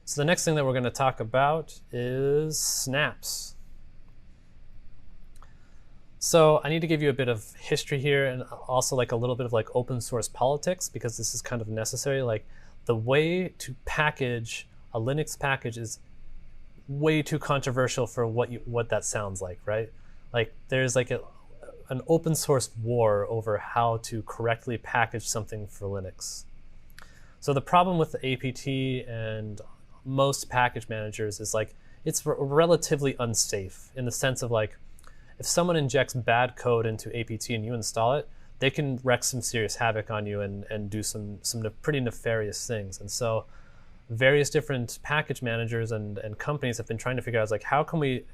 So the next thing that we're going to talk about is snaps. So I need to give you a bit of history here and also like a little bit of like open source politics, because this is kind of necessary. Like the way to package a Linux package is way too controversial for what that sounds like, right? Like there's like an open source war over how to correctly package something for Linux. So the problem with the APT and most package managers is like it's relatively unsafe in the sense of like if someone injects bad code into APT and you install it, they can wreak some serious havoc on you and do some pretty nefarious things. And so various different package managers and companies have been trying to figure out like how can we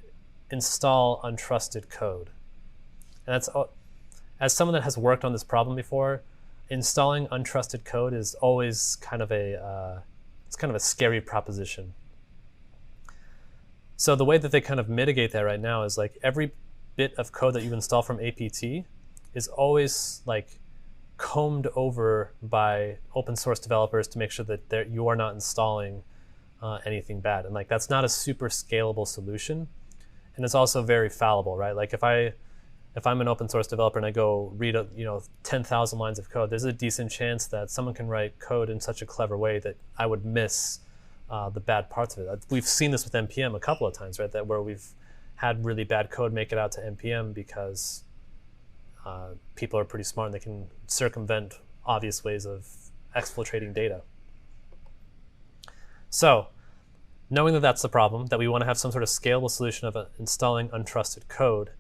install untrusted code. And that's, as someone that has worked on this problem before, installing untrusted code is always kind of it's kind of a scary proposition. So the way that they kind of mitigate that right now is like every bit of code that you install from APT is always like combed over by open source developers to make sure that you are not installing anything bad. And like that's not a super scalable solution, and it's also very fallible, right? Like if I'm an open source developer and I go read 10,000 lines of code, there's a decent chance that someone can write code in such a clever way that I would miss the bad parts of it. We've seen this with NPM a couple of times, right? That where we've had really bad code make it out to NPM because people are pretty smart and they can circumvent obvious ways of exfiltrating data. So knowing that that's the problem, that we want to have some sort of scalable solution of installing untrusted code,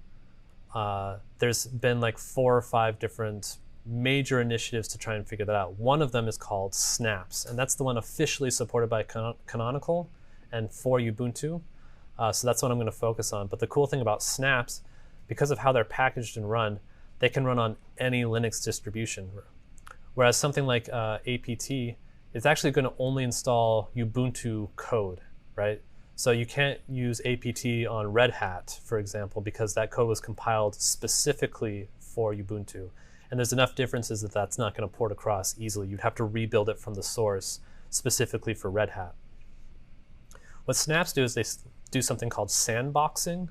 there's been like 4 or 5 different major initiatives to try and figure that out. One of them is called Snaps, and that's the one officially supported by Canonical and for Ubuntu. So that's what I'm going to focus on. But the cool thing about Snaps, because of how they're packaged and run, they can run on any Linux distribution. Whereas something like APT is actually going to only install Ubuntu code, right? So you can't use APT on Red Hat, for example, because that code was compiled specifically for Ubuntu. And there's enough differences that that's not going to port across easily. You'd have to rebuild it from the source specifically for Red Hat. What Snaps do is they do something called sandboxing,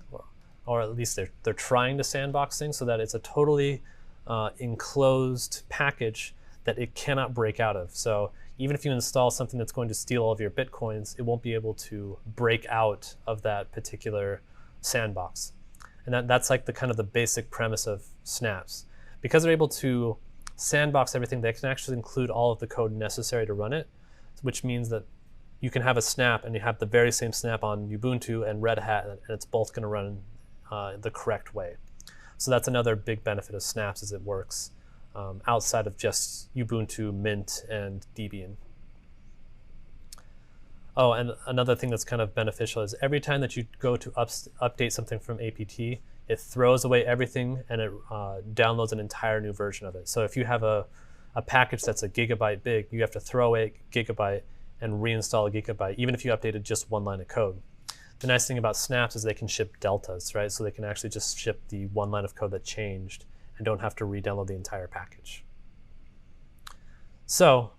or at least they're trying to sandbox things so that it's a totally enclosed package that it cannot break out of. So even if you install something that's going to steal all of your Bitcoins, it won't be able to break out of that particular sandbox. And that's like the kind of the basic premise of Snaps. Because they're able to sandbox everything, they can actually include all of the code necessary to run it, which means that you can have a snap and you have the very same snap on Ubuntu and Red Hat, and it's both going to run the correct way. So that's another big benefit of Snaps, is it works outside of just Ubuntu, Mint, and Debian. Oh, and another thing that's kind of beneficial is every time that you go to update something from APT, it throws away everything and it downloads an entire new version of it. So if you have a package that's a gigabyte big, you have to throw away a gigabyte and reinstall a gigabyte, even if you updated just one line of code. The nice thing about Snaps is they can ship deltas, right? So they can actually just ship the one line of code that changed and don't have to re-download the entire package. So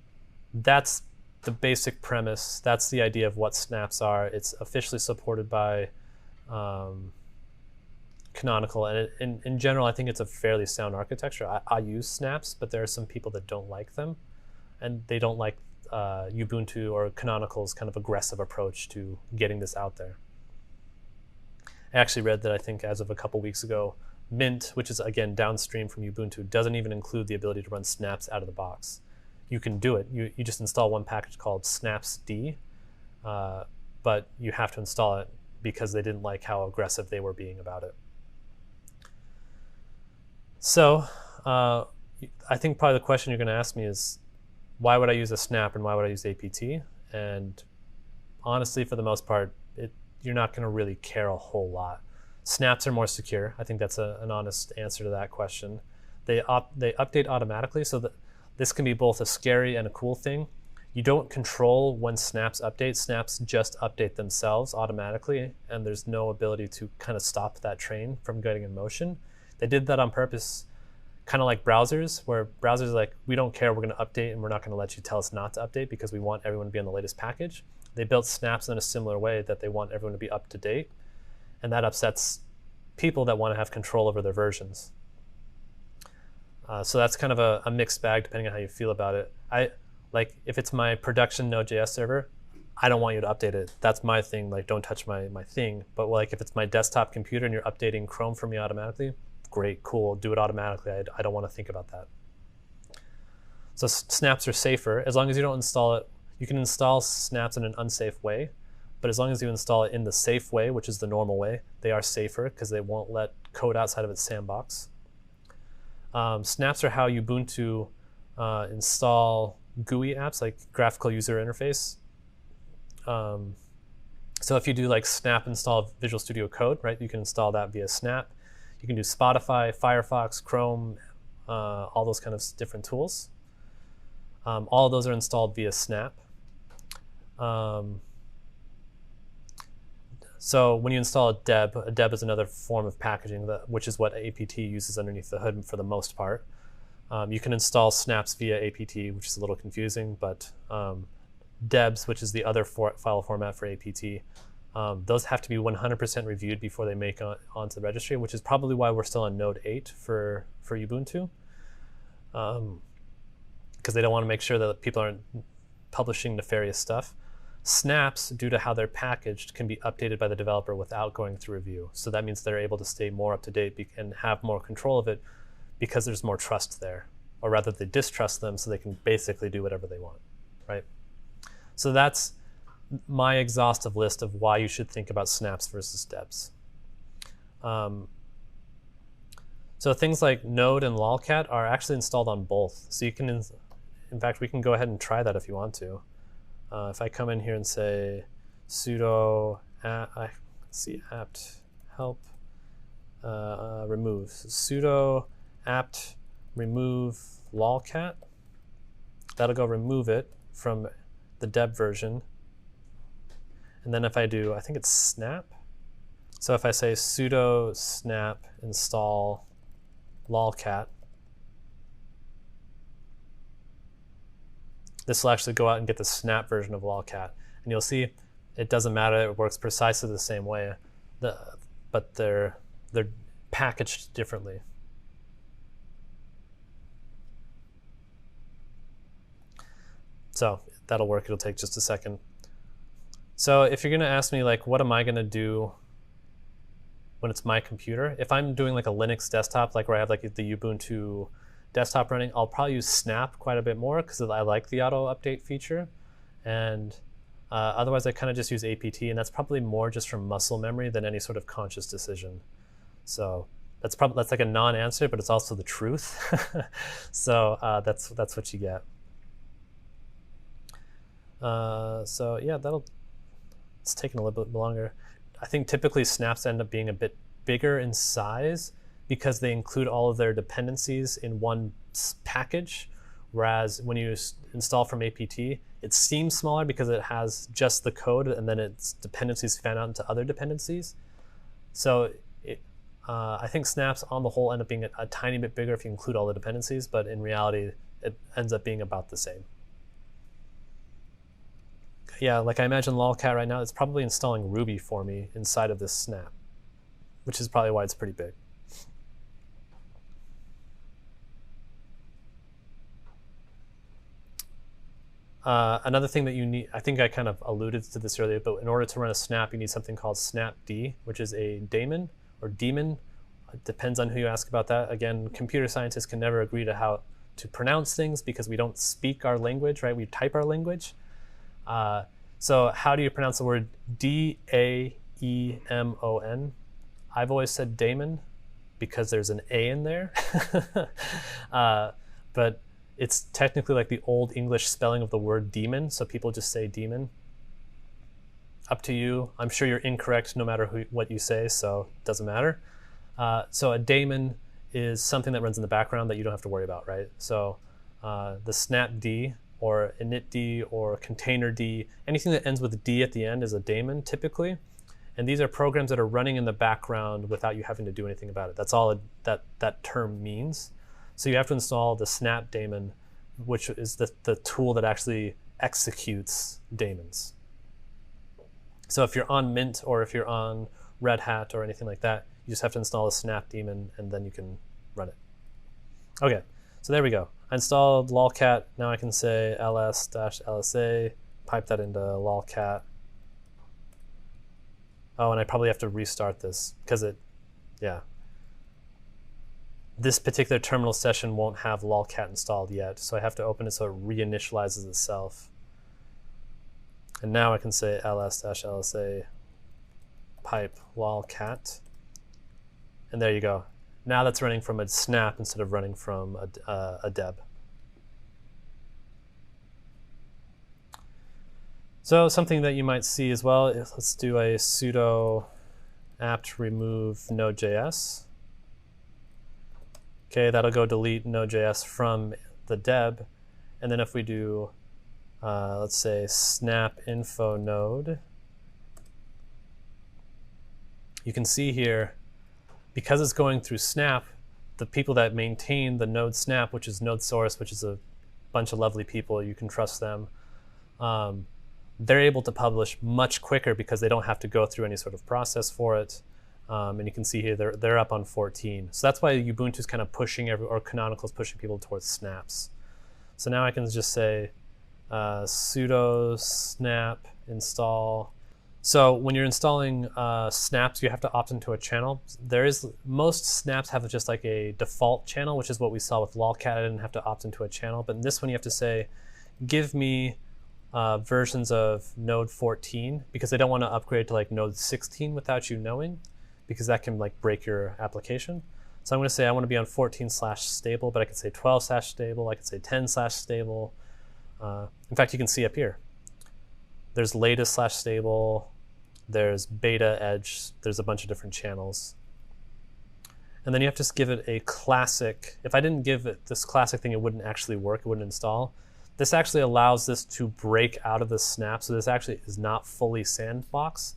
that's the basic premise. That's the idea of what Snaps are. It's officially supported by Canonical, and in general, I think it's a fairly sound architecture. I use Snaps, but there are some people that don't like them, and they don't like Ubuntu or Canonical's kind of aggressive approach to getting this out there. I actually read that I think as of a couple weeks ago, Mint, which is again downstream from Ubuntu, doesn't even include the ability to run Snaps out of the box. You can do it. You just install one package called snapsd, but you have to install it because they didn't like how aggressive they were being about it. So I think probably the question you're going to ask me is, why would I use a snap and why would I use APT? And honestly, for the most part, you're not going to really care a whole lot. Snaps are more secure. I think that's an honest answer to that question. They update automatically, so that this can be both a scary and a cool thing. You don't control when snaps update. Snaps just update themselves automatically, and there's no ability to kind of stop that train from getting in motion. They did that on purpose, kind of like browsers, where browsers are like, we don't care, we're going to update, and we're not going to let you tell us not to update because we want everyone to be on the latest package. they built snaps in a similar way that they want everyone to be up to date, and that upsets people that want to have control over their versions. So that's kind of a mixed bag depending on how you feel about it. Like if it's my production Node.js server, I don't want you to update it. That's my thing. Like, don't touch my thing. But like if it's my desktop computer and you're updating Chrome for me automatically, great, cool, do it automatically. I don't want to think about that. So snaps are safer as long as you don't install it. You can install snaps in an unsafe way, but as long as you install it in the safe way, which is the normal way, they are safer because they won't let code outside of its sandbox. Snaps are how Ubuntu install GUI apps, like graphical user interface. So if you do like snap install Visual Studio Code, right, you can install that via snap. You can do Spotify, Firefox, Chrome, all those kind of different tools. All of those are installed via snap. So when you install a deb is another form of packaging, which is what APT uses underneath the hood for the most part. You can install snaps via APT, which is a little confusing, but debs, which is the other file format for APT, those have to be 100% reviewed before they make onto the registry, which is probably why we're still on Node 8 for Ubuntu, because they don't want to make sure that people aren't publishing nefarious stuff. Snaps, due to how they're packaged, can be updated by the developer without going through review. So that means they're able to stay more up to date and have more control of it because there's more trust there, or rather they distrust them so they can basically do whatever they want, right? So that's my exhaustive list of why you should think about snaps versus debs. So things like Node and Lolcat are actually installed on both. So you can, in fact, we can go ahead and try that if you want to. If I come in here and say sudo apt help remove, sudo apt remove lolcat, that'll go remove it from the deb version. And then if I do, I think it's snap. So if I say sudo snap install lolcat, this will actually go out and get the snap version of lolcat. And you'll see it doesn't matter, it works precisely the same way, but they're packaged differently. So that'll work, it'll take just a second. So if you're gonna ask me like, what am I gonna do when it's my computer? If I'm doing like a Linux desktop, like where I have like the Ubuntu desktop running, I'll probably use Snap quite a bit more because I like the auto update feature. And otherwise I kind of just use APT, and that's probably more just from muscle memory than any sort of conscious decision. So that's like a non-answer, but it's also the truth. So that's what you get. So yeah, it's taking a little bit longer. I think typically snaps end up being a bit bigger in size because they include all of their dependencies in one package, whereas when you install from APT, it seems smaller because it has just the code and then its dependencies fan out into other dependencies. So I think snaps on the whole end up being a tiny bit bigger if you include all the dependencies, but in reality, it ends up being about the same. Yeah, like I imagine lolcat right now, it's probably installing Ruby for me inside of this snap, which is probably why it's pretty big. Another thing that you need, I think I kind of alluded to this earlier, but in order to run a snap, you need something called snapd, which is a daemon or daemon. It depends on who you ask about that. Again, computer scientists can never agree to how to pronounce things because we don't speak our language, right? We type our language. So how do you pronounce the word D-A-E-M-O-N? I've always said daemon because there's an A in there. But it's technically like the old English spelling of the word demon, so people just say demon. Up to you. I'm sure you're incorrect no matter what you say, so it doesn't matter. So a daemon is something that runs in the background that you don't have to worry about, right? So the snapd or initd or containerd, anything that ends with D at the end is a daemon typically. And these are programs that are running in the background without you having to do anything about it. That's all that term means. So you have to install the snap daemon, which is the tool that actually executes daemons. So if you're on Mint or if you're on Red Hat or anything like that, you just have to install a snap daemon and then you can run it. Okay, so there we go. I installed lolcat. Now I can say ls-lsa, pipe that into lolcat. Oh, and I probably have to restart this because this particular terminal session won't have lolcat installed yet, so I have to open it so it reinitializes itself. And now I can say ls-lsa pipe lolcat, and there you go. Now that's running from a snap instead of running from a deb. So something that you might see as well is, let's do a sudo apt remove node.js. Okay, that'll go delete node.js from the deb. And then if we do, let's say snap info node, you can see here, because it's going through snap, the people that maintain the node snap, which is node source, which is a bunch of lovely people, you can trust them, they're able to publish much quicker because they don't have to go through any sort of process for it. And you can see here they're up on 14. So that's why Ubuntu is kind of pushing, or Canonical is pushing people towards snaps. So now I can just say sudo snap install. So when you're installing snaps, you have to opt into a channel. Most snaps have just like a default channel, which is what we saw with lolcat. I didn't have to opt into a channel, but in this one you have to say, give me versions of node 14, because they don't want to upgrade to like node 16 without you knowing, because that can like break your application. So I'm going to say I want to be on 14/stable, but I could say 12/stable, I could say 10/stable. In fact, you can see up here, there's latest/stable, there's beta edge, there's a bunch of different channels. And then you have to give it a classic. If I didn't give it this classic thing, it wouldn't actually work, it wouldn't install. This actually allows this to break out of the snap, so this actually is not fully sandbox,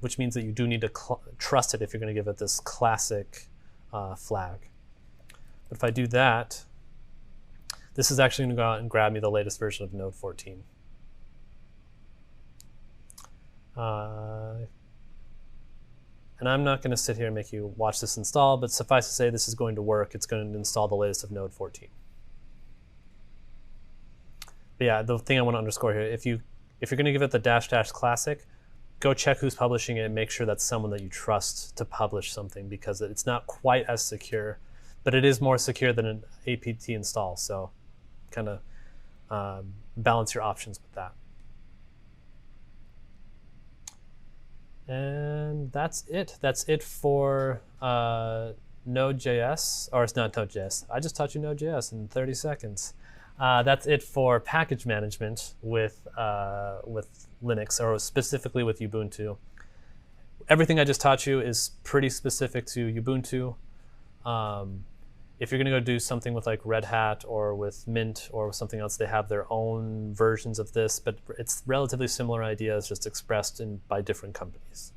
which means that you do need to trust it if you're going to give it this classic flag. But if I do that, this is actually going to go out and grab me the latest version of node 14. And I'm not going to sit here and make you watch this install, but suffice to say this is going to work. It's going to install the latest of node 14. But yeah, the thing I want to underscore here, if you're going to give it the -- classic, go check who's publishing it and make sure that's someone that you trust to publish something, because it's not quite as secure, but it is more secure than an apt install. So kind of balance your options with that. And that's it. That's it for Node.js, or it's not Node.js. I just taught you Node.js in 30 seconds. That's it for package management with Linux, or specifically with Ubuntu. Everything I just taught you is pretty specific to Ubuntu. If you're going to go do something with like Red Hat or with Mint or something else, they have their own versions of this, but it's relatively similar ideas, just expressed by different companies.